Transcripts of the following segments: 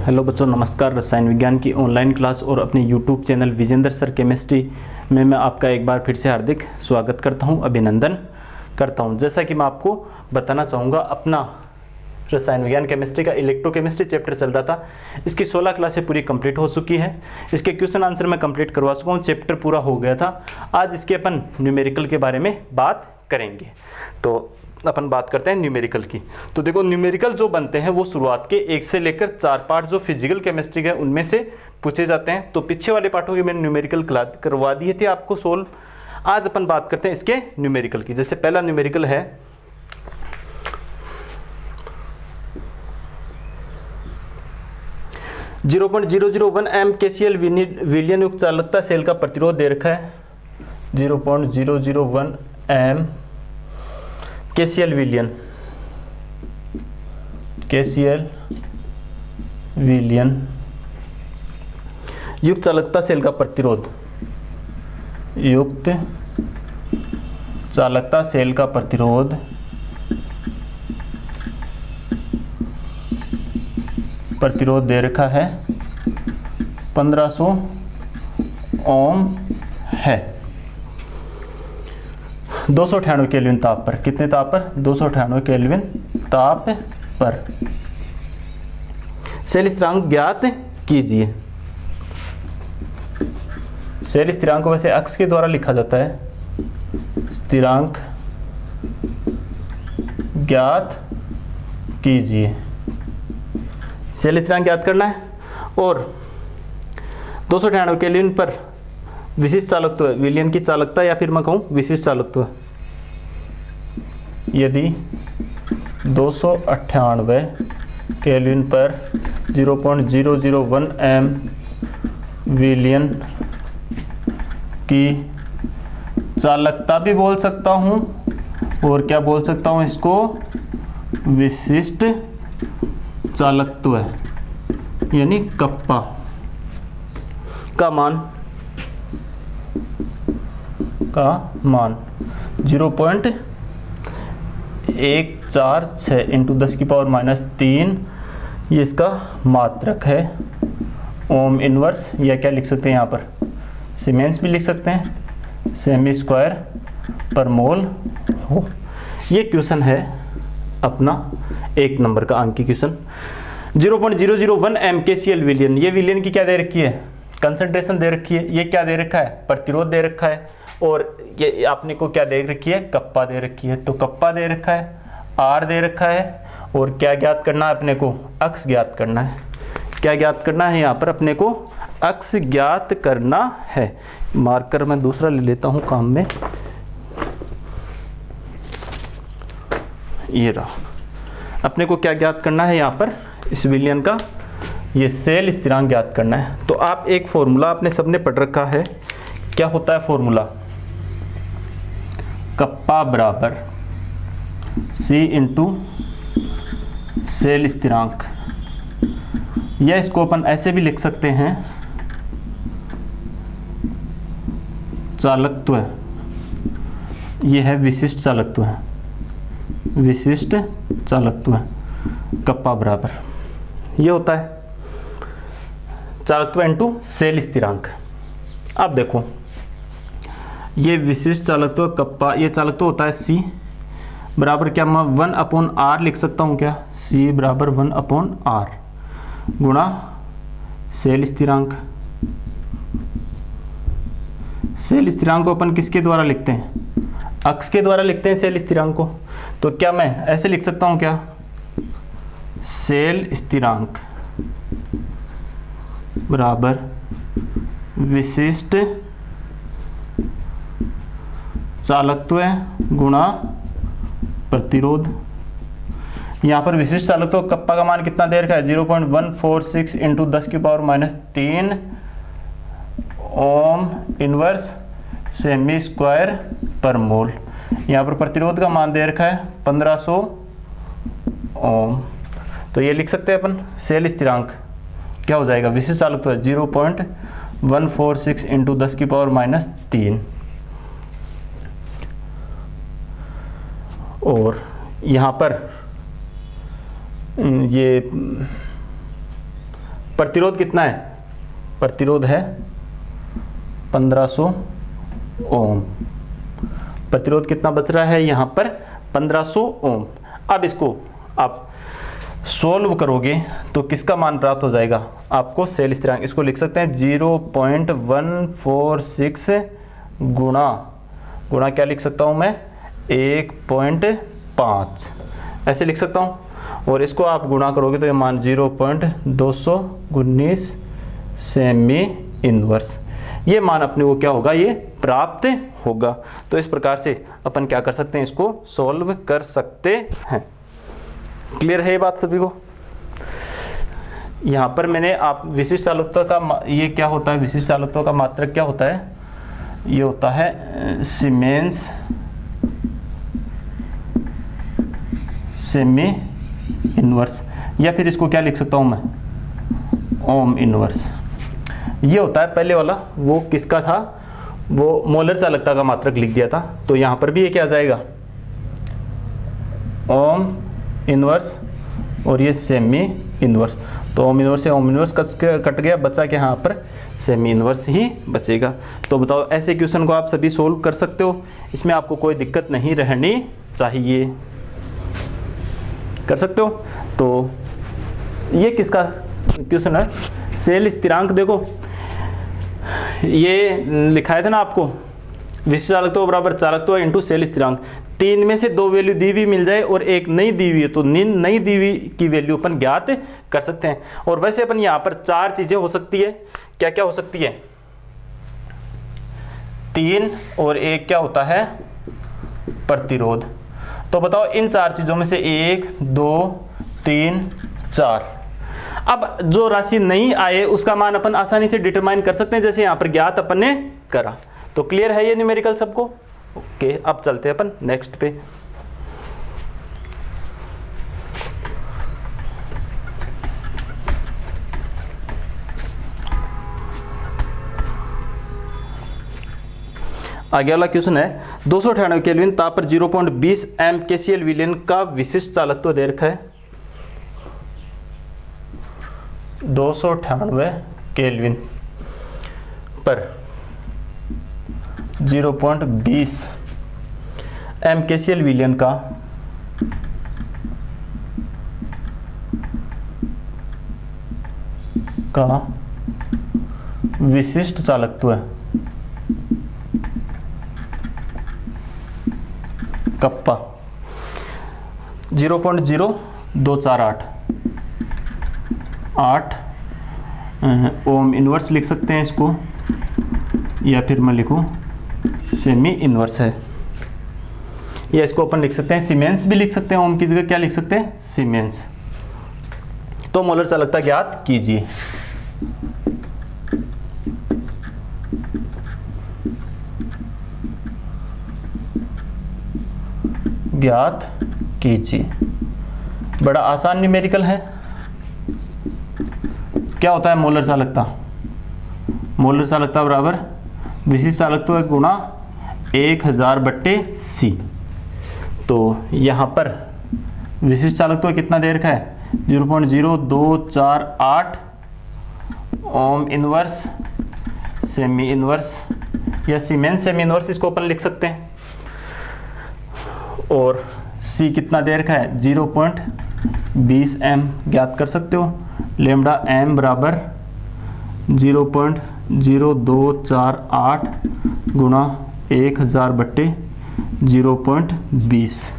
Hello बच्चों, नमस्कार। रसायन विज्ञान की ऑनलाइन क्लास और अपने YouTube channel Vijendra sir chemistry में मैं आपका एक बार फिर से हार्दिक स्वागत करता हूं, अभिनंदन करता हूं। जैसा कि मैं आपको बताना चाहूँगा, अपना रसायन विज्ञान केमिस्ट्री का इलेक्ट्रोकेमिस्ट्री चैप्टर चल रहा था। इसकी 16 क्लासें पूरी कंप्लीट हो चुकी है। इसके क्वेश्चन आंसर मैं कंप्लीट करवा चुका हूँ, चैप्टर पूरा हो गया था। आज इसके अपन न्यूमेरिकल के बारे में बात करेंगे। तो अपन बात करते हैं न्यूमेरिकल की। तो देखो, न्यूमेरिकल जो बनते हैं वो शुरुआत के 1 से लेकर 4 पार्ट जो फिजिकल केमिस्ट्री के उनमें से पूछे जाते हैं। तो पीछे वाले पार्टों की मैंने न्यूमेरिकल करवा दिए थे आपको सोल्व। आज अपन बात करते हैं इसके न्यूमेरिकल की। जैसे पहला न्यूमेरिकल है 0.001 एम KCl विलयन युक्त चालकता सेल का प्रतिरोध दे रखा है। 0.001 एम KCl विलयन युक्त चालकता सेल का प्रतिरोध, युक्त चालकता सेल का प्रतिरोध दे रखा है 1500 ओम है। 298 केल्विन ताप पर। कितने ताप पर? 298 केल्विन ताप पर। सेल स्थिरांक ज्ञात कीजिए। सेल स्थिरांक को वैसे अक्स के द्वारा लिखा जाता है। स्थिरांक ज्ञात कीजिए। सेल स्थिरांक ज्ञात करना है और 298 केल्विन पर विशिष्ट चालकत्व, विलयन की चालकता, या फिर मैं कहूँ विशिष्ट चालकत्व। यदि 298 केल्विन पर 0.001 एम विलयन की चालकता भी बोल सकता हूँ, और क्या बोल सकता हूँ इसको? विशिष्ट चालकत्व यानी कप्पा का मान 0.146 इंटू 10⁻³ ये इसका मात्रक है। ओम इनवर्स, या क्या लिख सकते हैं यहाँ पर? सीमेंस भी लिख सकते हैं, सेमी स्क्वायर पर मोल हो। ये क्वेश्चन है अपना 1 नंबर का अंक की क्वेश्चन। 0.001 एम KCl विलयन, ये विलयन की क्या दे रखी है? कंसंट्रेशन दे रखी है। ये क्या दे रखा है? प्रतिरोध दे रखा है। और ये आपने को क्या दे रखी है? कप्पा दे रखी है। तो कप्पा दे रखा है, आर दे रखा है, और क्या ज्ञात करना है अपने को? अक्स ज्ञात करना है। क्या ज्ञात करना है यहाँ पर अपने को? अक्स ज्ञात करना है। मार्कर मैं दूसरा ले लेता हूँ काम में, ये रहा। अपने को क्या ज्ञात करना है यहाँ पर? इस विलयन का ये सेल स्थिरांक ज्ञात करना है। तो आप एक फॉर्मूला आपने सबने पढ़ रखा है। क्या होता है फॉर्मूला? कप्पा बराबर C इंटू सेल स्थिरांक, या इसको अपन ऐसे भी लिख सकते हैं, चालकत्व। ये है विशिष्ट चालकत्व, विशिष्ट चालकत्व कप्पा बराबर, ये होता है चालकत्व इंटू सेल स्थिरांक। अब देखो, ये विशिष्ट चालकत्व कप्पा, ये चालकत्व होता है C बराबर क्या? मैं 1/r लिख सकता हूँ क्या? C बराबर 1/r गुणा सेल स्थिरांक। सेल स्थिरांक को अपन किसके द्वारा लिखते हैं? अक्स के द्वारा लिखते हैं सेल स्थिरांक को। तो क्या मैं ऐसे लिख सकता हूँ क्या? सेल स्थिरांक बराबर विशिष्ट चालकत्व गुणा प्रतिरोध। यहाँ पर विशिष्ट चालकत्व कप्पा का मान कितना दे रखा है? 0.146 into 10⁻³ ohm inverse semi square पर मोल। यहाँ पर प्रतिरोध का मान दे रखा है 1500 ओम। तो ये लिख सकते हैं अपन, सेल स्थिरांक क्या हो जाएगा? विशिष्ट चालकत्व 0.146 इंटू 10⁻³ और यहाँ पर ये प्रतिरोध कितना है? प्रतिरोध है 1500 ओम। प्रतिरोध कितना बच रहा है यहाँ पर? 1500 ओम। अब इसको आप सोल्व करोगे तो किसका मान प्राप्त हो जाएगा आपको? सेल स्थिरांक। इसको लिख सकते हैं 0.146 गुणा क्या लिख सकता हूँ मैं? 1.5 ऐसे लिख सकता हूँ। और इसको आप गुणा करोगे तो ये मान 0.219 सेमी इनवर्स, ये मान अपने को क्या होगा? ये प्राप्त होगा। तो इस प्रकार से अपन क्या कर सकते हैं? इसको सॉल्व कर सकते हैं। क्लियर है ये बात सभी को? यहाँ पर मैंने आप विशिष्ट चालकत्व का ये क्या होता है? विशिष्ट चालकत्व का मात्रक क्या होता है? ये होता है सीमेंस सेमी इनवर्स, या फिर इसको क्या लिख सकता हूँ मैं? Ohm inverse. ये होता है पहले वाला, वो किसका था? वो मोलर चालकता का मात्रक लिख दिया था। तो यहाँ पर भी ये क्या आ जाएगा? ओम इनवर्स और ये सेमी इनवर्स। तो ओम इनवर्स से ओम इनवर्स कट गया, बचा के यहाँ पर सेमी इनवर्स ही बचेगा। तो बताओ ऐसे क्वेश्चन को आप सभी सोल्व कर सकते हो, इसमें आपको कोई दिक्कत नहीं रहनी चाहिए। कर सकते हो? तो ये किसका क्वेश्चन है? सेल स्थिरांक। देखो ये लिखाया था ना आपको, विशिष्ट चालकत्व बराबर चालकत्व इनटू सेल स्थिरांक। 3 में से 2 वैल्यू दी हुई मिल जाए और एक नई दी हुई है तो नई दी हुई की वैल्यू अपन ज्ञात कर सकते हैं। और वैसे अपन यहाँ पर 4 चीजें हो सकती है। क्या क्या हो सकती है? 3 और 1 क्या होता है? प्रतिरोध। तो बताओ इन 4 चीजों में से 1 2 3 4। अब जो राशि नहीं आए उसका मान अपन आसानी से डिटरमाइन कर सकते हैं, जैसे यहाँ पर ज्ञात अपन ने करा। तो क्लियर है ये न्यूमेरिकल सबको? ओके, अब चलते हैं अपन नेक्स्ट पे। आगे वाला क्वेश्चन है 298 केल्विन ताप पर 0.20 एम केसीएल विलयन का विशिष्ट चालकत्व दे रखा है। 298 केल्विन पर 0.20 एम केसीएल विलयन का विशिष्ट चालकत्व है कप्पा 0.0248 ओम इनवर्स लिख सकते हैं इसको, या फिर मैं लिखूं सेमी इनवर्स है, या इसको अपन लिख सकते हैं सीमेंस भी लिख सकते हैं। ओम की जगह क्या लिख सकते हैं? सीमेंस। तो मोलर चालकता ज्ञात कीजिए। ज्ञात कीजिए। बड़ा आसान न्यूमेरिकल है। क्या होता है मोलर चालकता? मोलर चालकता बराबर विशिष्ट चालकत्व गुणा 1000/C। तो यहाँ पर विशिष्ट चालकत्व कितना दे रखा है? 0.0248 ओम इनवर्स सेमी इनवर्स या सीमेंस सेमी इनवर्स इसको अपन लिख सकते हैं। और C कितना दे रखा है? 0.20 एम ज्ञात कर सकते हो। लेमडा एम बराबर 0.0248 गुणा 1000/0.20।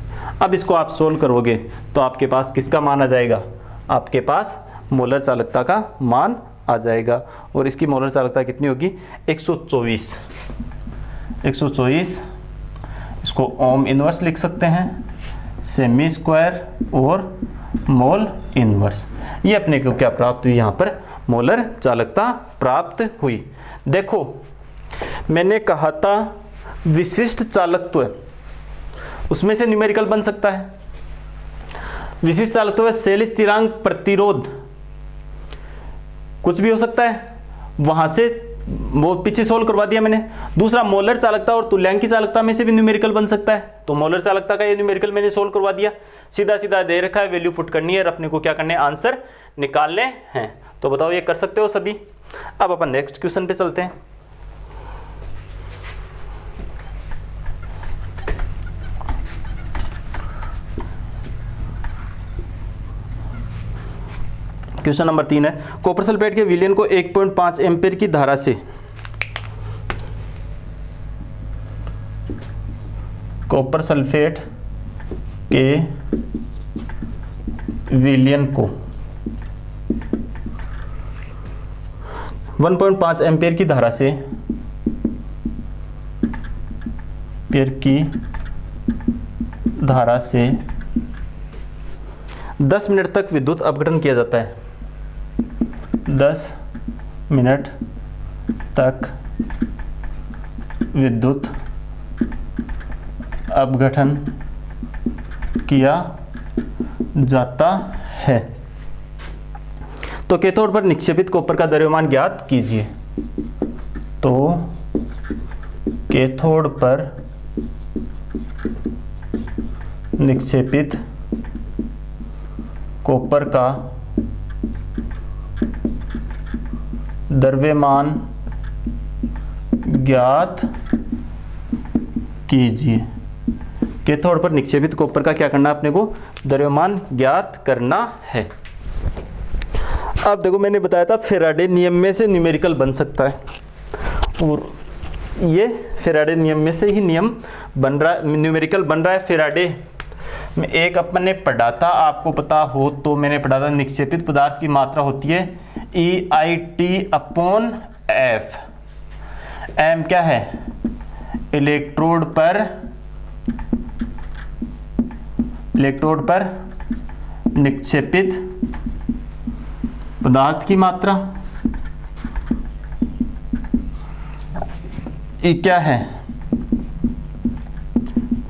अब इसको आप सोल्व करोगे तो आपके पास किसका मान आ जाएगा? आपके पास मोलर चालकता का मान आ जाएगा। और इसकी मोलर चालकता कितनी होगी? 124। 124 इसको ओम इनवर्स लिख सकते हैं, सेमी स्क्वायर और मोल इनवर्स। ये अपने को क्या प्राप्त हुई? यहाँ पर मोलर चालकता प्राप्त हुई। देखो मैंने कहा था विशिष्ट चालकत्व, उसमें से न्यूमेरिकल बन सकता है। विशिष्ट चालकत्व सेल स्थिरांक प्रतिरोध कुछ भी हो सकता है, वहां से वो पीछे सोल्व करवा दिया मैंने। दूसरा मोलर चालकता और तुल्यांकी चालकता में से भी न्यूमेरिकल बन सकता है, तो मोलर चालकता का ये न्यूमेरिकल मैंने सोल्व करवा दिया। सीधा सीधा दे रखा है, वैल्यू पुट करनी है और अपने को क्या करने, आंसर निकालने हैं। तो बताओ ये कर सकते हो सभी। अब अपन नेक्स्ट क्वेश्चन पे चलते हैं। क्वेश्चन नंबर 3 है, कॉपर सल्फेट के विलयन को 1.5 एम्पीयर की धारा से कॉपर सल्फेट के विलयन को 1.5 एम्पीयर की धारा से 10 मिनट तक विद्युत अपघटन किया जाता है। 10 मिनट तक विद्युत अपघटन किया जाता है, तो कैथोड पर निक्षेपित कॉपर का द्रव्यमान ज्ञात कीजिए। तो कैथोड पर निक्षेपित कॉपर का द्रव्यमान ज्ञात कीजिए। कैथोड पर निक्षेपित कॉपर का क्या करना है, अपने को द्रव्यमान ज्ञात करना है। अब देखो मैंने बताया था फेराडे नियम में से न्यूमेरिकल बन सकता है, और ये फेराडे नियम में से ही नियम बन रहा है, न्यूमेरिकल बन रहा है। फेराडे में एक अपन ने पढ़ा था, आपको पता हो तो मैंने पढ़ा था, निक्षेपित पदार्थ की मात्रा होती है EIT/F। एम क्या है, इलेक्ट्रोड पर निक्षेपित पदार्थ की मात्रा। ई क्या है,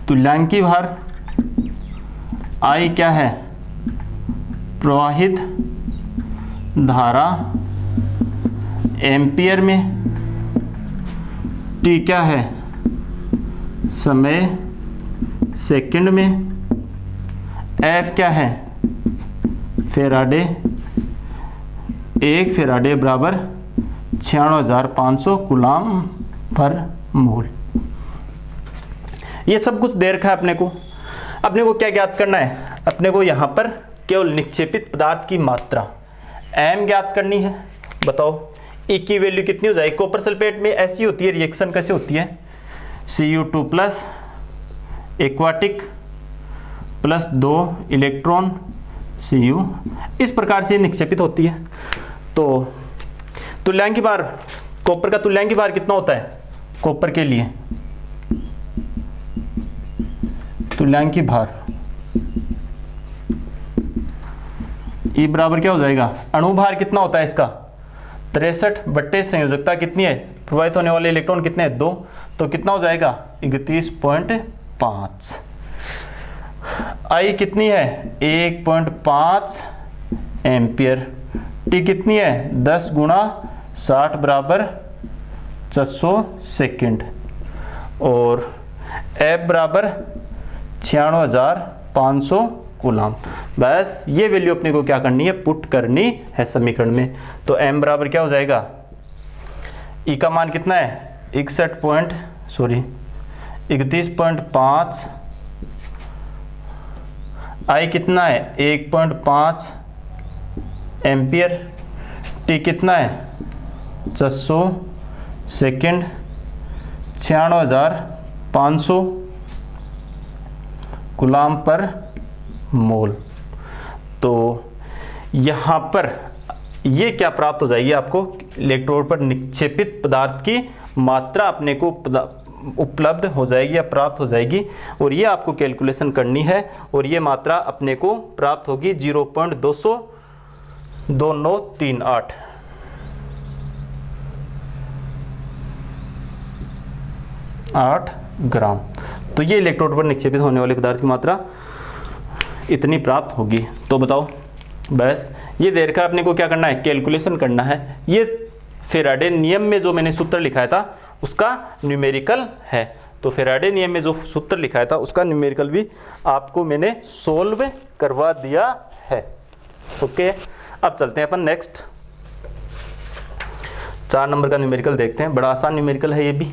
तुल्यांकी भार। आई क्या है, प्रवाहित धारा एम्पियर में। टी क्या है, समय सेकंड में। एफ क्या है, फेराडे। एक फेराडे बराबर 96,500 कूलाम पर मोल। ये सब कुछ दे रखा है अपने को क्या ज्ञात करना है, अपने को यहाँ पर केवल निक्षेपित पदार्थ की मात्रा एम ज्ञात करनी है। बताओ ई की वैल्यू कितनी हो जाएगी। कॉपर सल्फेट में ऐसी होती है, रिएक्शन कैसे होती है, Cu2 plus aquatic plus 2 electron Cu, इस प्रकार से निक्षेपित होती है। तो तुल्यांकी भार, कॉपर का तुल्यांकी भार कितना होता है, कॉपर के लिए तुल्यांकी भार E बराबर क्या हो जाएगा, अणु भार कितना होता है इसका 63 बट्टे संयोजकता कितनी है, प्रवाहित होने वाले इलेक्ट्रॉन कितने हैं 2, तो कितना हो जाएगा 31.5। आई कितनी है 1.5 एम्पियर। टी कितनी है 10 गुणा 60 बराबर 600 सेकेंड। और एफ बराबर 96,500 कूलाम। बस ये वैल्यू अपने को क्या करनी है, पुट करनी है समीकरण में। तो m बराबर क्या हो जाएगा, ई का मान कितना है 31.5, आई कितना है 1.5 एम्पियर, टी कितना है 600 सेकेंड, 96,500 कूलाम पर मोल। तो यहाँ पर ये क्या प्राप्त हो जाएगी आपको, इलेक्ट्रोड पर निक्षेपित पदार्थ की मात्रा अपने को उपलब्ध हो जाएगी या प्राप्त हो जाएगी, और ये आपको कैलकुलेशन करनी है। और ये मात्रा अपने को प्राप्त होगी 0.22938। ग्राम। तो ये इलेक्ट्रोड पर निक्षेपित होने वाले पदार्थ की मात्रा इतनी प्राप्त होगी। तो बताओ, बस ये देर का अपने को क्या करना है, कैलकुलेशन करना है। ये फेराडे नियम में जो मैंने सूत्र लिखाया था उसका न्यूमेरिकल है। तो फेराडे नियम में जो सूत्र लिखाया था उसका न्यूमेरिकल भी आपको मैंने सोल्व करवा दिया है। ओके, अब चलते हैं अपन नेक्स्ट 4 नंबर का न्यूमेरिकल देखते हैं। बड़ा आसान न्यूमेरिकल है ये भी।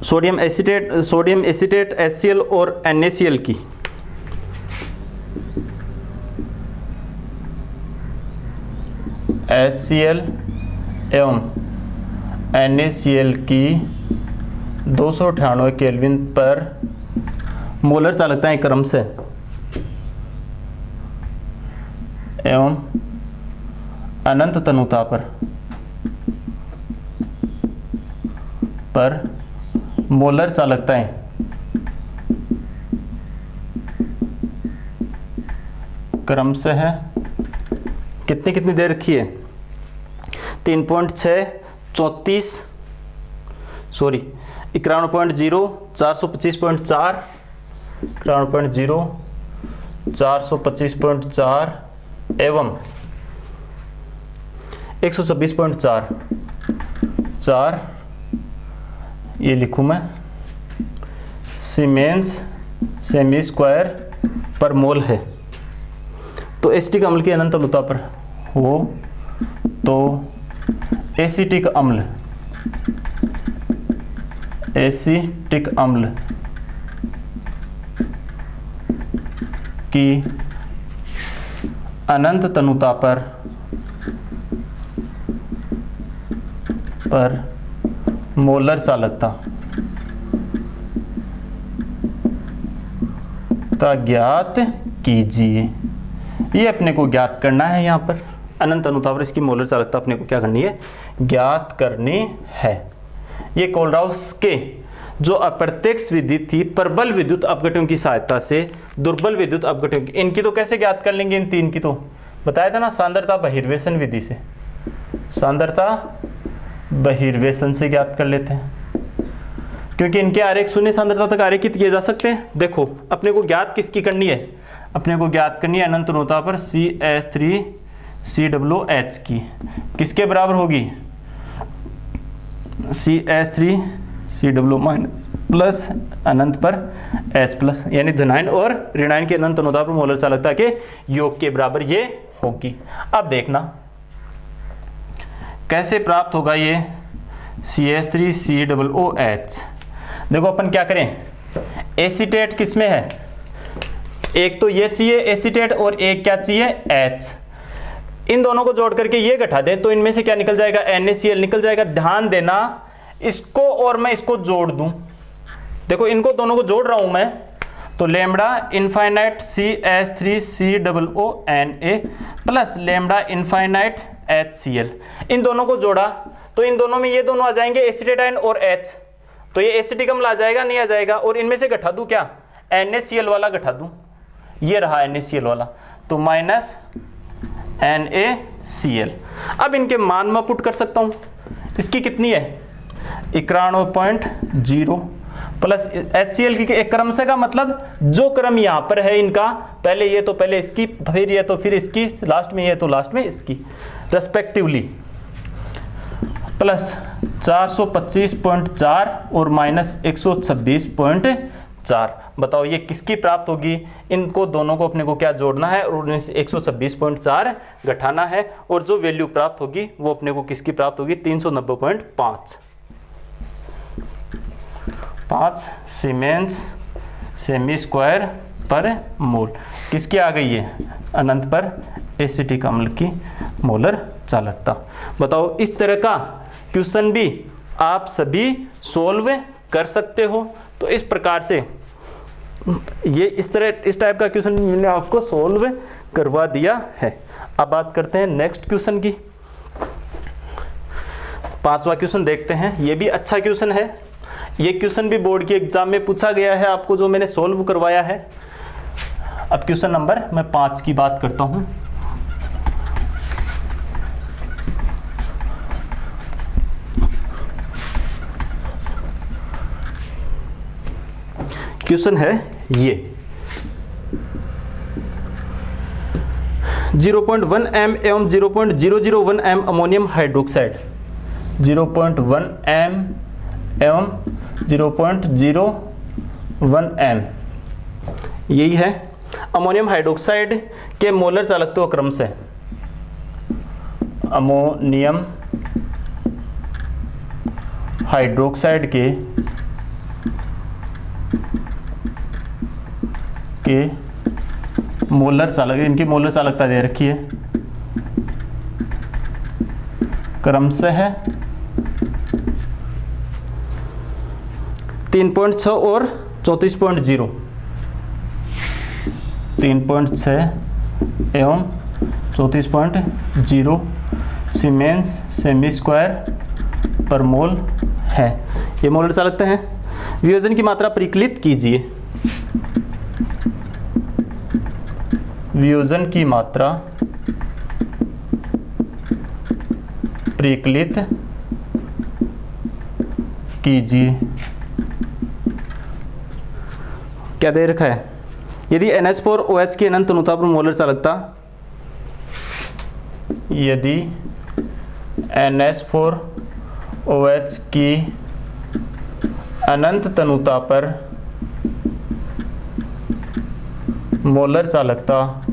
सोडियम एसीटेट HCl और NaCl की HCl एवं NaCl की 298 केल्विन पर मोलर चालकताएं क्रम से एवं अनंत तनुता पर मोलर चालकताएं क्रम से है कितनी कितनी देर रखी है 3.6 34 सॉरी 91.0 425.4 91.0 425.4 एवं 126.4 4 ये लिखूं मैं सीमेंस सेमी स्क्वायर पर मोल है। तो एसिटिक अम्ल की अनंत तनुता पर हो तो एसिटिक अम्ल की अनंत तनुता पर मोलर चालकता ज्ञात कीजिए। ये अपने को ज्ञात करना है। यहाँ पर अनंत तनुता पर इसकी मोलर चालकता अपने को क्या करनी है, ज्ञात करनी है। ये कोलराउस के जो अप्रत्यक्ष विधि थी प्रबल विद्युत अपघटन की सहायता से दुर्बल विद्युत अपघटन की, इनकी तो कैसे ज्ञात कर लेंगे, इन तीन की तो बताया था ना, सांद्रता बहिर्वेशन विधि से, सांद्रता बहिर्वेशन से ज्ञात कर लेते हैं, क्योंकि इनके आरेख शून्य सांद्रता तक आरेखित किए जा सकते हैं। देखो अपने को ज्ञात किसकी करनी है, अपने को ज्ञात करनी है अनंत तनुता पर CH3COOH की, किसके बराबर होगी, CH3COO- प्लस अनंत पर H प्लस, यानी धनायन और ऋणायन के अनंत तनुता पर मोलर चालकता के योग के बराबर ये होगी। अब देखना कैसे प्राप्त होगा ये CH3COOH। देखो अपन क्या करें, एसीटेट किसमें है, एक तो ये चाहिए एसीटेट और एक क्या चाहिए H, इन दोनों को जोड़ करके ये घटा दें तो इनमें से क्या निकल जाएगा, NaCl निकल जाएगा। ध्यान देना इसको और मैं इसको जोड़ दूं, देखो इनको दोनों को जोड़ रहा हूं मैं, तो lambda infinite CH3COONA plus lambda infinite HCl, इन दोनों को जोड़ा तो इन दोनों में ये दोनों आ जाएंगे एसिटेट आयन और H, तो ये एसिटिक अम्ल आ जाएगा, नहीं आ जाएगा, और इनमें से घटा दूं क्या, NaCl वाला घटा दूं, ये रहा NaCl वाला, तो माइनस NaCl। अब इनके मान मैं पुट कर सकता हूं, इसकी कितनी है 91.0 प्लस HCl की एक क्रम से का मतलब जो क्रम यहाँ पर है इनका, पहले ये तो पहले इसकी, फिर ये तो फिर इसकी, लास्ट में ये तो लास्ट में इसकी रेस्पेक्टिवली, प्लस 425.4 और माइनस 126.4। बताओ ये किसकी प्राप्त होगी, इनको दोनों को अपने को क्या जोड़ना है और उनमें से 126.4 घटाना है, और जो वैल्यू प्राप्त होगी वो अपने को किसकी प्राप्त होगी, 390.5 सीमेंस सेमी स्क्वायर पर मोल, किसकी आ गई है, अनंत पर एसिटिक अम्ल की मोलर चालकता। बताओ इस तरह का क्वेश्चन भी आप सभी सोल्व कर सकते हो। तो इस प्रकार से ये इस टाइप का क्वेश्चन मैंने आपको सोल्व करवा दिया है। अब बात करते हैं नेक्स्ट क्वेश्चन की। 5वां क्वेश्चन देखते हैं, ये भी अच्छा क्वेश्चन है, ये क्वेश्चन भी बोर्ड के एग्जाम में पूछा गया है आपको, जो मैंने सोल्व करवाया है। अब क्वेश्चन नंबर मैं 5 की बात करता हूं। क्वेश्चन है ये 0.1 एम एवं 0.001 एम अमोनियम हाइड्रोक्साइड, 0.1 एम एवं 0.01 एम, यही है अमोनियम हाइड्रोक्साइड के मोलर चालकत्व क्रम से। अमोनियम हाइड्रोक्साइड के मोलर चालक, इनकी मोलर चालकता दे रखी है, क्रमशः है 3.6 और 34.0, 3.6 एवं 34.0 सीमेंस सेमी स्क्वायर पर मोल है। ये मोलर चालकता है। वियोजन की मात्रा परिकलित कीजिए। वियोजन की मात्रा परिकलित कीजिए। क्या दे रखा है? यदि NH4OH की अनंत अनुता पर मोलर चालकता, यदि NH4OH की अनंत तनुता पर मोलर चालकता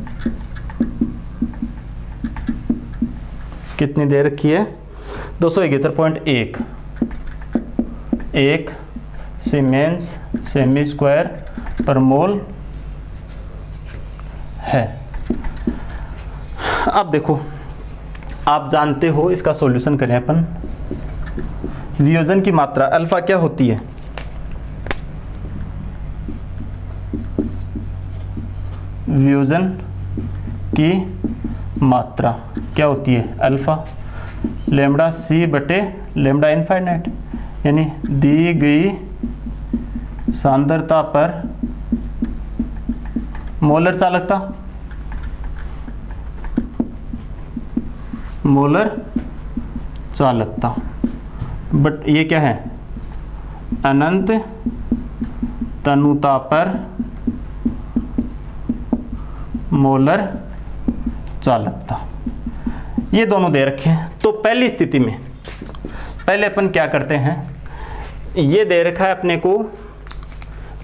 कितनी दे रखी है? 271.1 1 सीमेंस सेमी स्क्वायर पर मोल है। अब देखो, आप जानते हो, इसका सॉल्यूशन करें अपन। वियोजन की मात्रा अल्फा क्या होती है? वियोजन की मात्रा क्या होती है? अल्फा लेमडा सी बटे लेमडा इनफाइनाइट, यानी दी गई सांद्रता पर मोलर चालकता, मोलर चालकता, बट ये क्या है? अनंत तनुता पर मोलर चालकता, ये दोनों दे रखे हैं। तो पहली स्थिति में पहले अपन क्या करते हैं, ये दे रखा है अपने को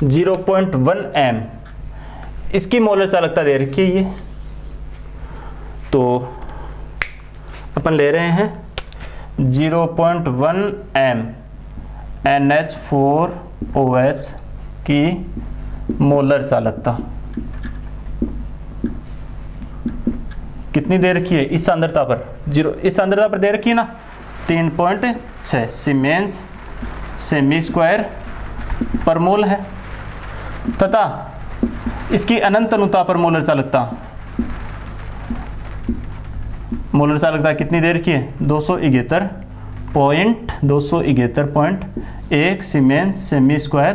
0.1 एम, इसकी मोलर चालकता दे रखी है ये, तो अपन ले रहे हैं 0.1 एम NH4OH की मोलर चालकता कितनी दे रखी है? इस सांद्रता पर इस सांद्रता पर दे रखी है ना, 3.6 सीमेंस सेमी स्क्वायर पर मोल है, तथा इसकी अनंत अनुता पर मोलर चालकता कितनी दे रखी है? 271.1 सीमेंस सेमी स्क्वायर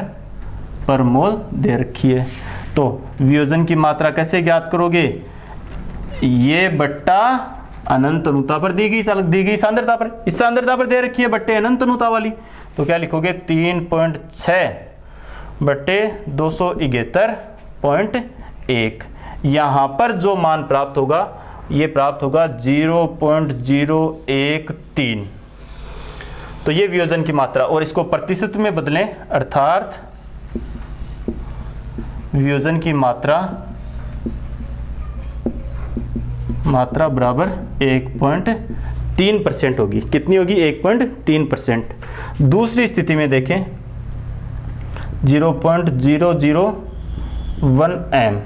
पर मोल दे रखी है। तो वियोजन की मात्रा कैसे ज्ञात करोगे? ये बट्टा अनंत अनुता पर दी गई सांद्रता पर, इस सांद्रता पर दे रखी है बट्टे अनंत अनुता वाली, तो क्या लिखोगे? 3.6 बट्टे 271.1। यहाँ पर जो मान प्राप्त होगा ये प्राप्त होगा 0.013। तो ये वियोजन की मात्रा, और इसको प्रतिशत में बदलें, अर्थात वियोजन की मात्रा बराबर 1.3% होगी। कितनी होगी? 1.3%। दूसरी स्थिति में देखें 0.001 एम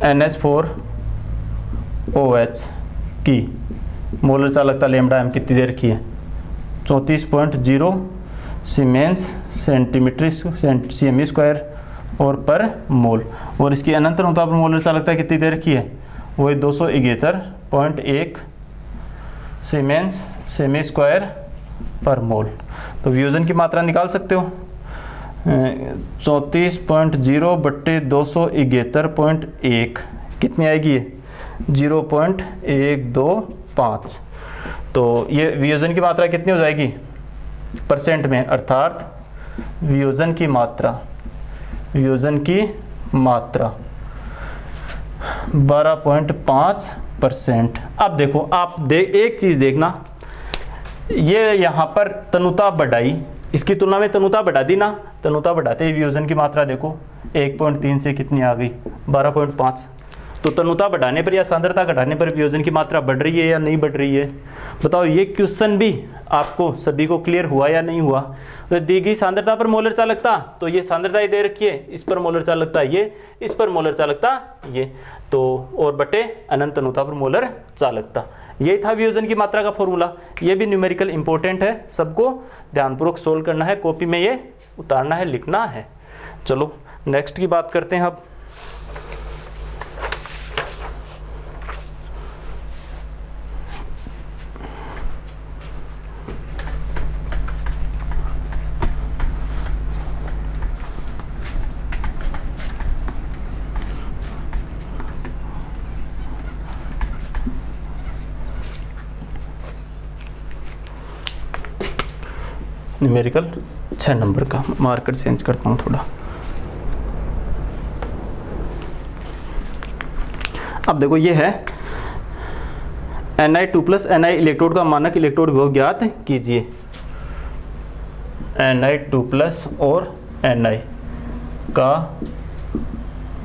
NH4OH की मोलर चालकता लेमडा एम कितनी दे रखी है? 34.0 सीमेंस सेंटीमीटर सेमी स्क्वायर और पर मोल, और इसकी अनंत अनुता पर मोलर चालकता कितनी दे रखी है? वही 271.1 सीमेंस सेमी स्क्वायर पर मोल। तो वियोजन की मात्रा निकाल सकते हो, 34.0 बट्टे 271.1 कितनी आएगी? 0.125। तो ये वियोजन की मात्रा कितनी हो जाएगी परसेंट में, अर्थात वियोजन की मात्रा, वियोजन की मात्रा 12.5%। अब देखो एक चीज़ देखना, ये यहाँ पर तनुता बढ़ाई, इसकी तुलना में तनुता बढ़ा दी ना, तनुता बढ़ाते ही वियोजन की मात्रा देखो 1.3 से कितनी आ गई 12.5। तो तनुता बढ़ाने पर या सांद्रता घटाने पर वियोजन की मात्रा बढ़ रही है या नहीं बढ़ रही है? बताओ, ये क्वेश्चन भी आपको सभी को क्लियर हुआ या नहीं हुआ? तो दी गई सांद्रता पर मोलर चालकता, तो ये सांद्रता ही दे रखी है, इस पर मोलर चालकता ये, इस पर मोलर चालकता ये, तो और बटे अनंत तनुता पर मोलर चालकता। यही था वियोजन की मात्रा का फॉर्मूला। ये भी न्यूमेरिकल इंपॉर्टेंट है, सबको ध्यानपूर्वक सोल्व करना है, कॉपी में ये उतारना है, लिखना है। चलो नेक्स्ट की बात करते हैं अब। न्यूमेरिकल 6 नंबर का, मार्कर चेंज करता हूँ थोड़ा। अब देखो ये है Ni2 प्लस Ni इलेक्ट्रोड का मानक इलेक्ट्रोड विभव ज्ञात कीजिए। Ni2 प्लस और Ni का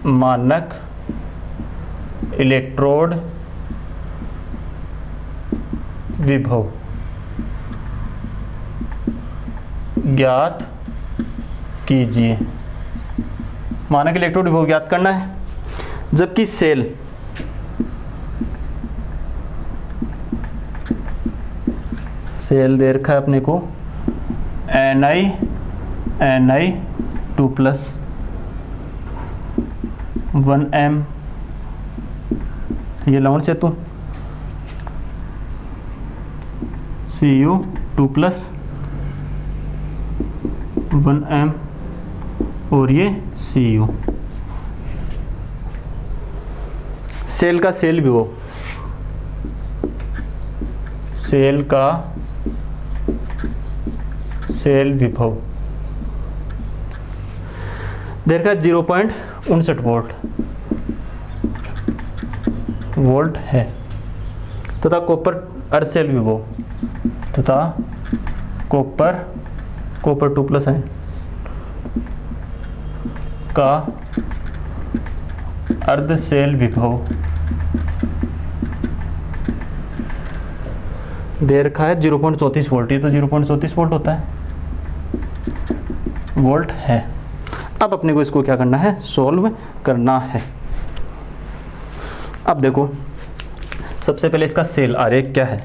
मानक इलेक्ट्रोड विभव ज्ञात कीजिए। मानक इलेक्ट्रोड विभव ज्ञात करना है, जबकि सेल दे रखा है अपने को Ni2 प्लस 1m, ये लाउंड से तू Cu2 प्लस 1m और ये Cu। सेल का सेल विभव, सेल का सेल विभव देखा 0.59 वोल्ट है, तथा कॉपर अर्ध सेल विभव तथा कॉपर 2 प्लस n का अर्ध सेल विभव दे रखा है 0.34 वोल्ट। ये तो 0.34 वोल्ट होता है, वोल्ट है। अब अपने को इसको क्या करना है, सॉल्व करना है। अब देखो सबसे पहले इसका सेल आरेख क्या है।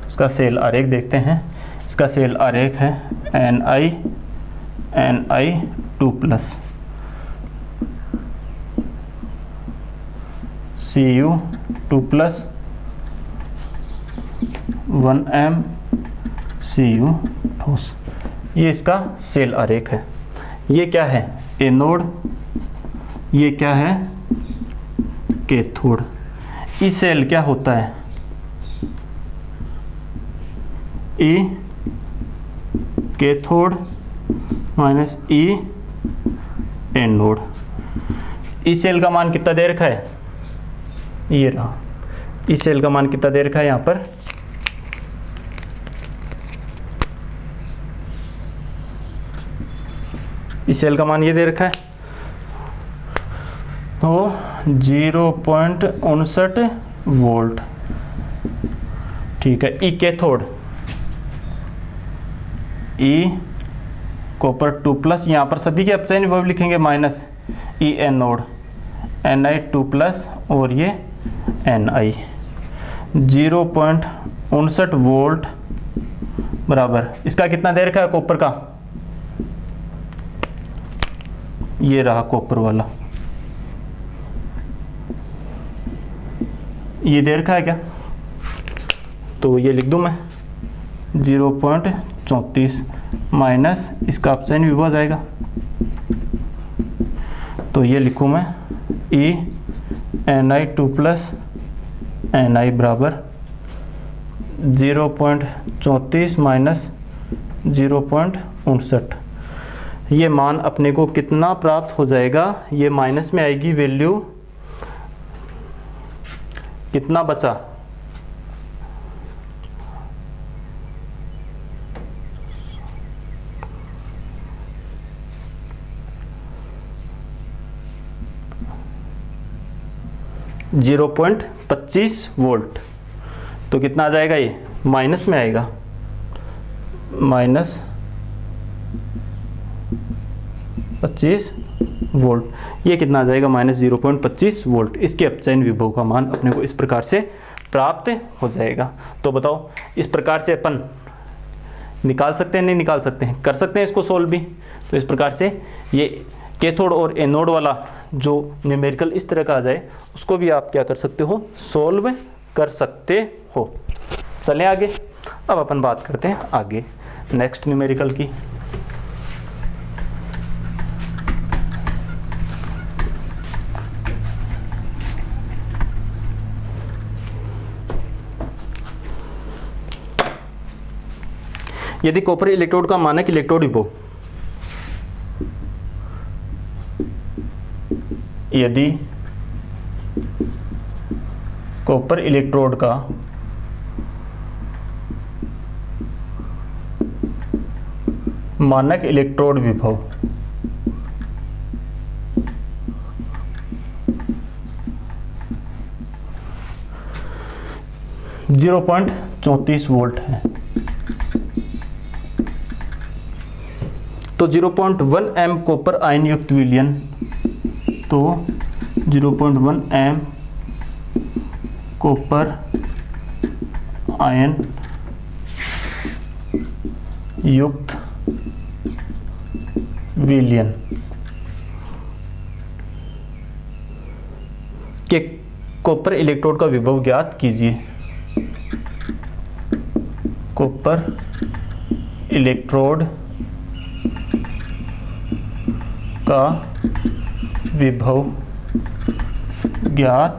इसका सेल आरेख देखते हैं। इसका सेल आरेख है Ni2 plus Cu2 plus 1m Cu ठोस, ये इसका सेल आरेख है। ये क्या है, एनोड, ये क्या है, कैथोड। ई सेल क्या होता है, ई कैथोड माइनस ई एनोड। ई सेल का मान कितना दे रखा है, ये रहा। ई सेल का मान कितना दे रखा है यहाँ पर, इस सेल का मान ये दे रखा है, तो 0.59 वोल्ट। ठीक है। ई कैथोड, ई कॉपर 2 प्लस, यहाँ पर सभी के अपचयन विभव लिखेंगे माइनस ई एनोड Ni2 प्लस और ये Ni 0.59 वोल्ट बराबर, इसका कितना दे रखा है कॉपर का, ये रहा कॉपर वाला, ये दे रखा है क्या, तो ये लिख दूं मैं 0.34 माइनस इसका अपचयन विभव जाएगा, तो ये लिखूं मैं ई Ni2 प्लस Ni बराबर 0.34 माइनस 0.59। ये मान अपने को कितना प्राप्त हो जाएगा, ये माइनस में आएगी वैल्यू, कितना बचा, -0.25 वोल्ट। तो कितना आ जाएगा, ये माइनस में आएगा, -25 वोल्ट। ये कितना आ जाएगा, -0.25 वोल्ट। इसके अपचयन विभव का मान अपने को इस प्रकार से प्राप्त हो जाएगा। तो बताओ, इस प्रकार से अपन निकाल सकते हैं, नहीं निकाल सकते हैं, कर सकते हैं इसको सोल्व भी। तो इस प्रकार से ये कैथोड और एनोड वाला जो न्यूमेरिकल इस तरह का आ जाए, उसको भी आप क्या कर सकते हो, सोल्व कर सकते हो। चलें आगे। अब अपन बात करते हैं आगे नेक्स्ट न्यूमेरिकल की। यदि कॉपर इलेक्ट्रोड का मानक इलेक्ट्रोड विभव, यदि कॉपर इलेक्ट्रोड का मानक इलेक्ट्रोड विभव 0.34 वोल्ट है, तो 0.1 एम कॉपर आयन युक्त विलयन, तो 0.1 एम कॉपर आयन युक्त विलयन के कॉपर इलेक्ट्रोड का विभव ज्ञात कीजिए। कॉपर इलेक्ट्रोड का विभव ज्ञात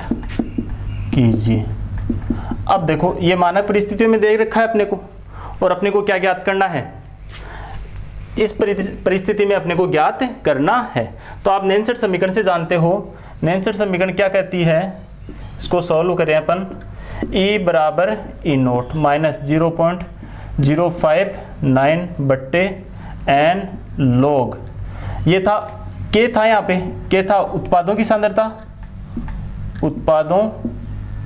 कीजिए। अब देखो, ये मानक परिस्थितियों में दे रखा है अपने को, और अपने को क्या ज्ञात करना है, इस परिस्थिति में अपने को ज्ञात करना है। तो आप नैनसेट समीकरण से जानते हो, नैनसेट समीकरण क्या कहती है, इसको सॉल्व करें अपन। E बराबर ई नोट माइनस 0.059 बट्टे n log, ये था के था यहाँ पे, के था उत्पादों की सांद्रता, उत्पादों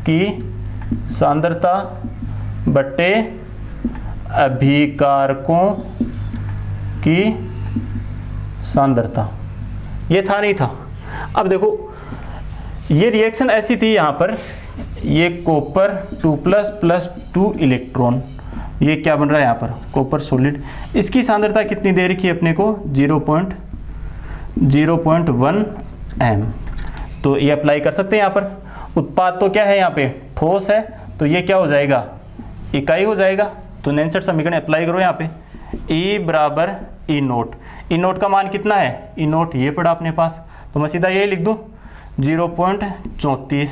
की सांद्रता बट्टे अभिकारकों की सांद्रता, ये था नहीं था। अब देखो, ये रिएक्शन ऐसी थी यहाँ पर, ये कॉपर 2+ 2 इलेक्ट्रॉन, ये क्या बन रहा है यहाँ पर, कॉपर सॉलिड। इसकी सांद्रता कितनी दे रखी है अपने को, 0.1 एम। तो ये अप्लाई कर सकते हैं यहाँ पर। उत्पाद तो क्या है यहाँ पे, ठोस है, तो ये क्या हो जाएगा, इकाई हो जाएगा। तो नैनसेट समीकरण अप्लाई करो यहाँ पे। E बराबर ई नोट, ई नोट का मान कितना है, ई नोट ये पड़ा अपने पास, तो मैं सीधा ये लिख दूँ 0.34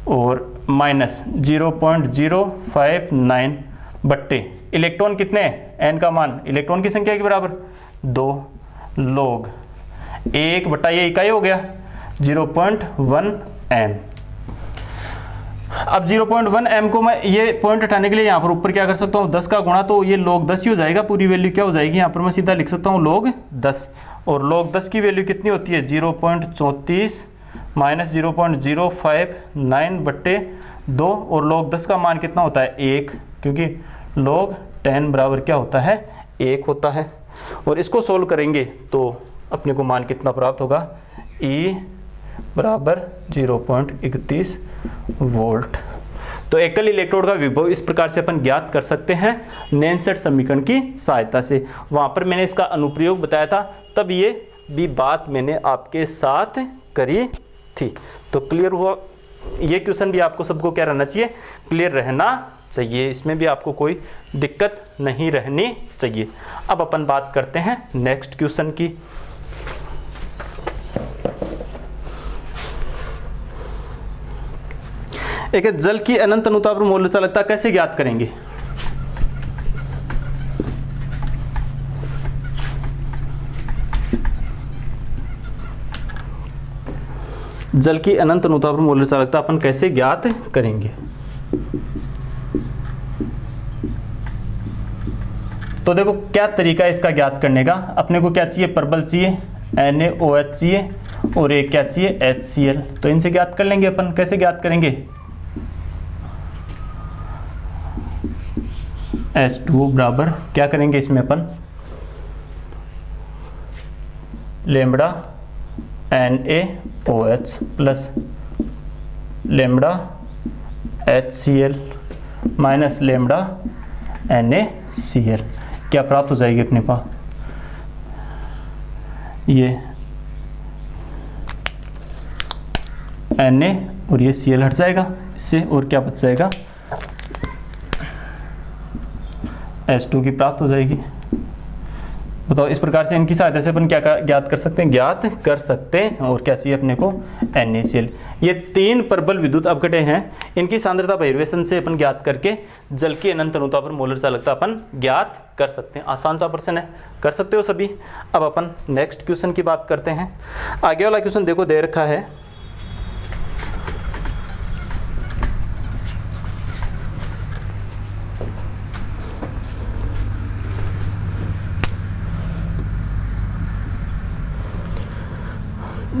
और माइनस 0.059 बट्टे इलेक्ट्रॉन कितने हैं, n का मान इलेक्ट्रॉन की संख्या के बराबर 2 log 1 बट्टा ये इकाई हो गया 0.1 m। अब 0.1 m को मैं ये पॉइंट हटाने के लिए यहाँ पर ऊपर क्या कर सकता हूँ, 10 का गुणा, तो ये log 10 ही हो जाएगा। पूरी वैल्यू क्या हो जाएगी यहाँ पर, मैं सीधा लिख सकता हूँ log 10, और log 10 की वैल्यू कितनी होती है, 0.34 माइनस 0.059 बट्टे 2, और log 10 का मान कितना होता है 1, क्योंकि log 10 बराबर क्या होता है 1 होता है। और इसको सोल्व करेंगे तो अपने को मान कितना प्राप्त होगा, E बराबर 0.31 वोल्ट। तो एकल इलेक्ट्रोड का विभव इस प्रकार से अपन ज्ञात कर सकते हैं नैनसेट समीकरण की सहायता से। वहाँ पर मैंने इसका अनुप्रयोग बताया था, तब ये भी बात मैंने आपके साथ करी थी। तो क्लियर हुआ, ये क्वेश्चन भी आपको सबको क्या रहना चाहिए, क्लियर रहना चाहिए, इसमें भी आपको कोई दिक्कत नहीं रहनी चाहिए। अब अपन बात करते हैं नेक्स्ट क्वेश्चन की। एक है जल की अनंत अनुता पर मोलर चालकता कैसे ज्ञात करेंगे? जल की अनंत अनुता पर मोलर चालकता अपन कैसे ज्ञात करेंगे? तो देखो क्या तरीका है इसका ज्ञात करने का। अपने को क्या चाहिए? परबल चाहिए, NaOH चाहिए और एक क्या चाहिए? HCl। तो इनसे ज्ञात कर लेंगे अपन। कैसे ज्ञात करेंगे? H2 बराबर क्या करेंगे इसमें अपन? Lambda NaOH plus lambda HCl minus lambda NaCl। क्या प्राप्त हो जाएगी अपने पास? ये Na और ये Cl हट जाएगा इससे, और क्या बच जाएगा? H2 की प्राप्त हो जाएगी। बताओ, इस प्रकार से इनकी सहायता से अपन क्या ज्ञात कर सकते हैं? ज्ञात कर सकते हैं। और क्या चाहिए अपने को? NaCl। ये 3 प्रबल विद्युत अपघटन हैं, इनकी सांद्रता बहिर्वेशन से अपन ज्ञात करके जल की अनंत अनुता पर मोलर चालकता अपन ज्ञात कर सकते हैं। आसान सा प्रश्न है, कर सकते हो सभी। अब अपन नेक्स्ट क्वेश्चन की बात करते हैं। आगे वाला क्वेश्चन देखो दे रखा है,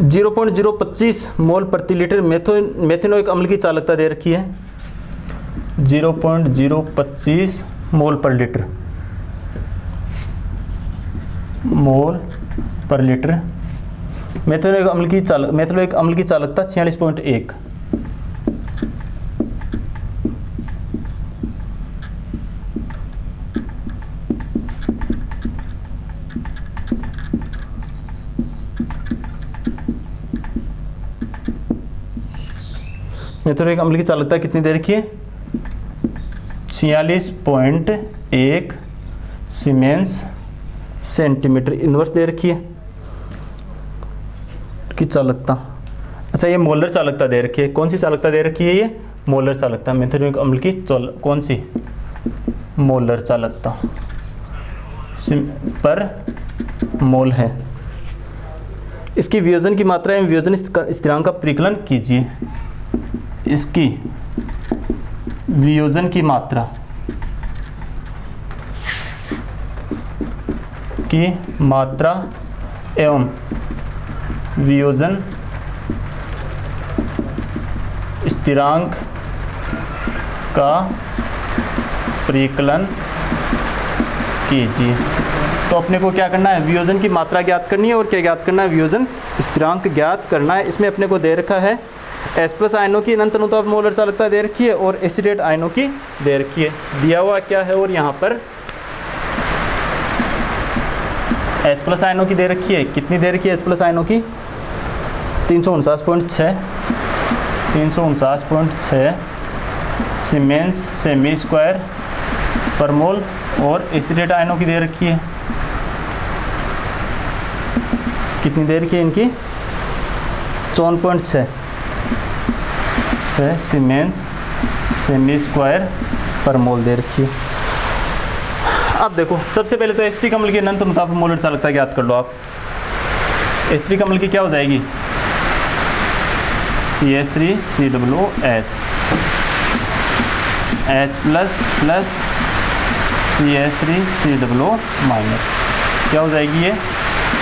0.025 मोल प्रति लीटर मेथेनोइक अम्ल की चालकता दे रखी है। 0.025 मोल पर लीटर, मोल पर लीटर मेथेनोइक अम्ल की चालकता 46.1। मेथेनोइक अम्ल की चालकता कितनी दे रखी है? 46.1 सीमेंस सेंटीमीटर इनवर्स दे रखी है की चालकता। अच्छा, ये मोलर चालकता दे रखी है। कौन सी चालकता दे रखी है? ये मोलर चालकता। मेथेनोइक अम्ल की कौन सी? मोलर चालकता पर मोल है। इसकी वियोजन की मात्रा एवं वियोजन स्थिरांक का परिकलन कीजिए। इसकी वियोजन की मात्रा एवं वियोजन स्थिरांक का परिकलन कीजिए। तो अपने को क्या करना है? वियोजन की मात्रा ज्ञात करनी है और क्या ज्ञात करना है? वियोजन स्थिरांक ज्ञात करना है। इसमें अपने को दे रखा है H+ आयनों की अनंत अनुता पर मोलर चालकता दे रखी है और एसिडेट आयनों की दे रखी है। दिया हुआ क्या है? और यहाँ पर H+ आयनों की दे रखी है। कितनी दे रखी है H+ आयनों की? 349.6 सीमेंस सेमी स्क्वायर पर मोल और एसिडेट आयनों की दे रखी है। कितनी दे रखी है इनकी? 54.6 सीमेंस सेमी स्क्वायर पर मोल दे रखी है। अब देखो, सबसे पहले तो एसिटिक अम्ल की अनंत अनुता पर मोलर चालकता ज्ञात कर लो आप। एसिटिक अम्ल की क्या हो जाएगी? CH3COOH H+ plus CH3COO minus. क्या हो जाएगी ये?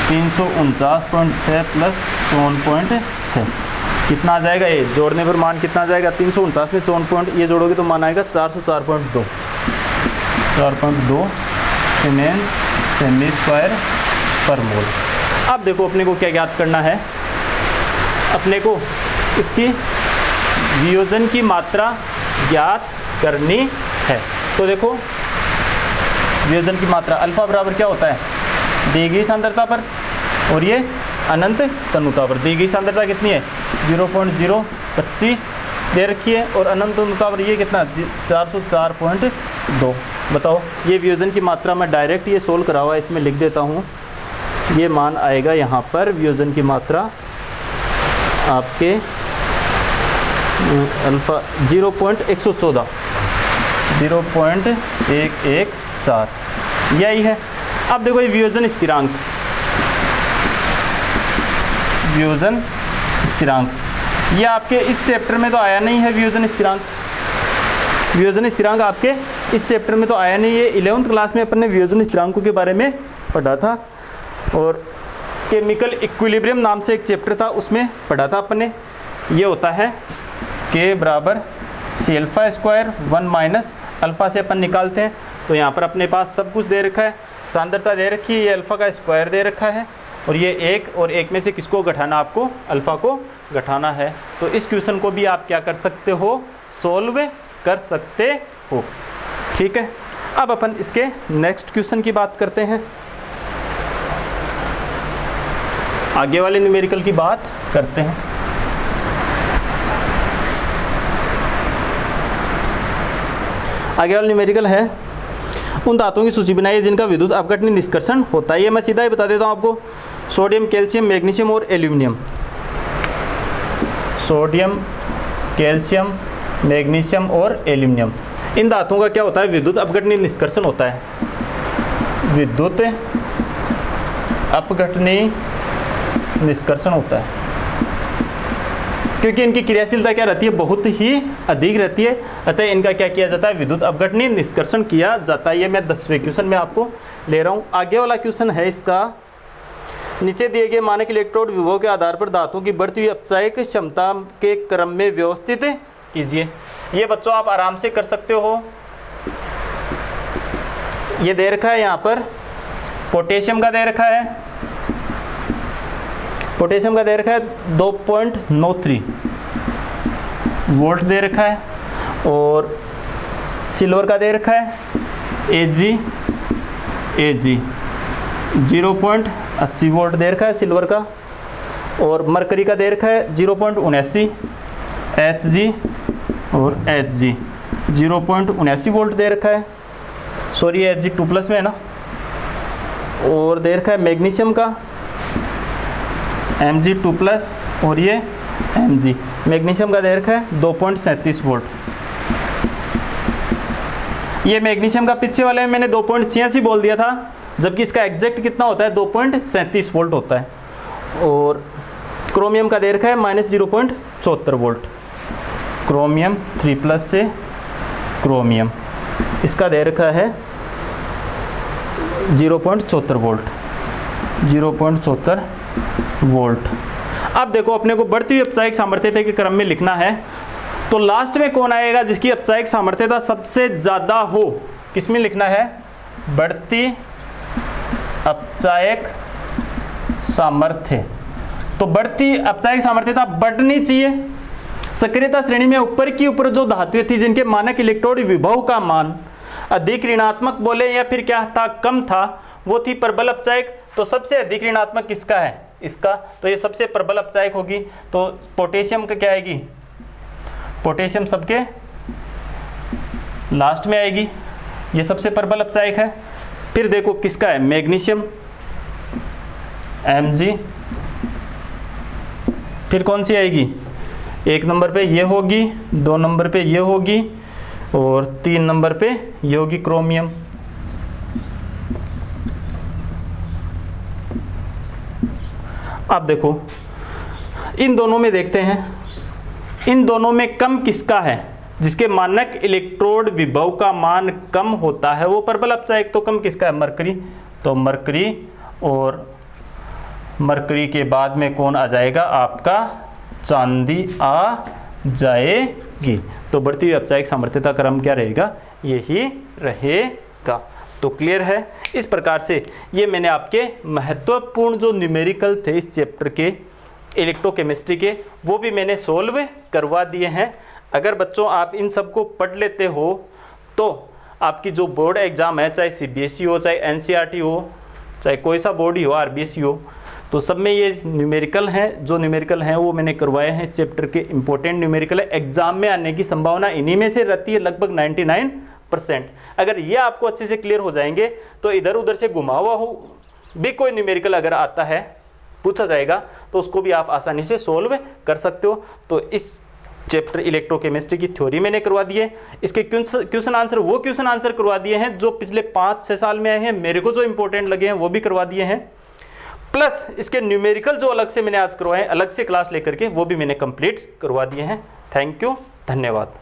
349.6 प्लस 54.6। कितना आ जाएगा? ये जोड़ने पर मान कितना आ जाएगा? 349 में 54 ये जोड़ोगे तो मान आएगा 404.2 सीमेंस सेमी स्क्वायर पर मोल। अब देखो अपने को क्या ज्ञात करना है? अपने को इसकी वियोजन की मात्रा ज्ञात करनी है। तो देखो, वियोजन की मात्रा अल्फा बराबर क्या होता है? दी गई सांद्रता पर और ये अनंत तनुता पर। दी गई सांद्रता कितनी है? 0.025 दे रखी है और अनंत तनुता पर ये कितना? 404.2। बताओ, ये वियोजन की मात्रा मैं डायरेक्ट ये सोल्व करा हुआ है, इसमें लिख देता हूँ। ये मान आएगा यहाँ पर वियोजन की मात्रा आपके अल्फ़ा 0.114 0.114 यही है। अब देखो ये वियोजन स्थिरांक, वियोजन स्थिरांक ये आपके इस चैप्टर में तो आया नहीं है। वियोजन स्थिरांक, वियोजन स्थिरांक आपके इस चैप्टर में तो आया नहीं है। 11th क्लास में अपन ने वियोजन स्थिरांकों के बारे में पढ़ा था और केमिकल इक्विलिब्रियम नाम से एक चैप्टर था, उसमें पढ़ा था अपन ने। ये होता है K बराबर C alpha square 1 minus alpha से अपन निकालते हैं। तो यहाँ पर अपने पास सब कुछ दे रखा है, सांद्रता दे रखी है, ये अल्फ़ा का स्क्वायर दे रखा है और ये एक और एक में से किसको घटाना, आपको अल्फ़ा को घटाना है। तो इस क्वेश्चन को भी आप क्या कर सकते हो, सोल्व कर सकते हो। ठीक है, अब अपन इसके नेक्स्ट क्वेश्चन की बात करते हैं, आगे वाले न्यूमेरिकल की बात करते हैं। आगे वाला न्यूमेरिकल है, उन धातुओं की सूची बनाइए जिनका विद्युत अपघटनीय निष्कर्षण होता है। ये मैं सीधा ही बता देता हूँ आपको, सोडियम, कैल्शियम, मैग्नीशियम और एल्यूमिनियम। सोडियम, कैल्शियम, मैग्नीशियम और एल्यूमिनियम, इन धातुओं का क्या होता है, विद्युत अपघटनीय निष्कर्षण होता है। विद्युत अपघटनीय निष्कर्षण होता है क्योंकि इनकी क्रियाशीलता क्या रहती है, बहुत ही अधिक रहती है, अतः इनका क्या किया जाता है, विद्युत अपघटनीय निष्कर्षण किया जाता है। ये मैं 10वें क्वेश्चन में आपको ले रहा हूँ। आगे वाला क्वेश्चन है इसका, नीचे दिए गए मानक इलेक्ट्रोड विभव के आधार पर धातुओं की बढ़ती हुई अपचायक क्षमता के क्रम में व्यवस्थित कीजिए। ये बच्चों आप आराम से कर सकते हो। ये दे रखा है यहाँ पर, पोटेशियम का दे रखा है, पोटेशियम का दे रखा है 2.93 वोल्ट दे रखा है और सिल्वर का दे रखा है Ag 0.80 वोल्ट दे रखा है सिल्वर का, और मरकरी का दे रखा है 0.79 Hg और Hg 0.79 वोल्ट दे रखा है, सॉरी Hg 2+ में है ना। और दे रखा है मैग्नीशियम का Mg 2+ और ये Mg, मैग्नीशियम का दे रखा है 2.37 वोल्ट। ये मैग्नीशियम का पीछे वाले में मैंने 2.86 बोल दिया था, जबकि इसका एग्जैक्ट कितना होता है, 2.37 वोल्ट होता है। और क्रोमियम का दे रखा है -0.74 वोल्ट, क्रोमियम 3+ से क्रोमियम, इसका दे रखा है 0.74 वोल्ट, 0.74 वोल्ट। अब देखो अपने को बढ़ती हुई अपचायक सामर्थ्यता के क्रम में लिखना है, तो लास्ट में कौन आएगा जिसकी अपचायक सामर्थ्यता सबसे ज़्यादा हो, किसमें लिखना है, बढ़ती अपचायक सामर्थ्य। तो बढ़ती अपचायक सामर्थ्यता बढ़नी चाहिए। सक्रियता श्रेणी में ऊपर की ऊपर जो धातुएं थी जिनके मानक इलेक्ट्रोड विभव का मान अधिक ऋणात्मक बोले या फिर क्या था, कम था, वो थी प्रबल अपचायक। तो सबसे अधिक ऋणात्मक किसका है, इसका, तो ये सबसे प्रबल अपचायक होगी। तो पोटेशियम का क्या आएगी, पोटेशियम सबके लास्ट में आएगी, ये सबसे प्रबल अपचायक है। फिर देखो किसका है, मैग्नीशियम Mg, फिर कौन सी आएगी, 1 नंबर पे ये होगी, 2 नंबर पे ये होगी और 3 नंबर पे ये होगी क्रोमियम। अब देखो इन दोनों में देखते हैं, इन दोनों में कम किसका है, जिसके मानक इलेक्ट्रोड विभव का मान कम होता है वो प्रबल अपचायक। तो कम किसका है, मरकरी। तो मरकरी, और मरकरी के बाद में कौन आ जाएगा, आपका चांदी आ जाएगी। तो बढ़ती हुई अपचायक सामर्थ्यता क्रम क्या रहेगा, यही रहेगा। तो क्लियर है। इस प्रकार से ये मैंने आपके महत्वपूर्ण जो न्यूमेरिकल थे इस चैप्टर के इलेक्ट्रोकेमिस्ट्री के, वो भी मैंने सोल्व करवा दिए हैं। अगर बच्चों आप इन सब को पढ़ लेते हो तो आपकी जो बोर्ड एग्ज़ाम है, चाहे CBSE हो, चाहे NCERT हो, चाहे कोई सा बोर्ड ही हो, RBSE हो, तो सब में ये न्यूमेरिकल हैं, जो न्यूमेरिकल हैं वो मैंने करवाए हैं। इस चैप्टर के इंपॉर्टेंट न्यूमेरिकल है, एग्जाम में आने की संभावना इन्हीं में से रहती है लगभग 99%। अगर ये आपको अच्छे से क्लियर हो जाएंगे तो इधर उधर से घुमा हुआ हो भी कोई न्यूमेरिकल अगर आता है, पूछा जाएगा, तो उसको भी आप आसानी से सोल्व कर सकते हो। तो इस चैप्टर इलेक्ट्रोकेमिस्ट्री की थ्योरी मैंने करवा दी है। इसके क्वेश्चन आंसर वो क्वेश्चन आंसर करवा दिए हैं जो पिछले 5-6 साल में आए हैं, मेरे को जो इंपॉर्टेंट लगे हैं वो भी करवा दिए हैं, प्लस इसके न्यूमेरिकल जो अलग से मैंने आज करवाए हैं, अलग से क्लास लेकर के वो भी मैंने कंप्लीट करवा दिए हैं। थैंक यू, धन्यवाद।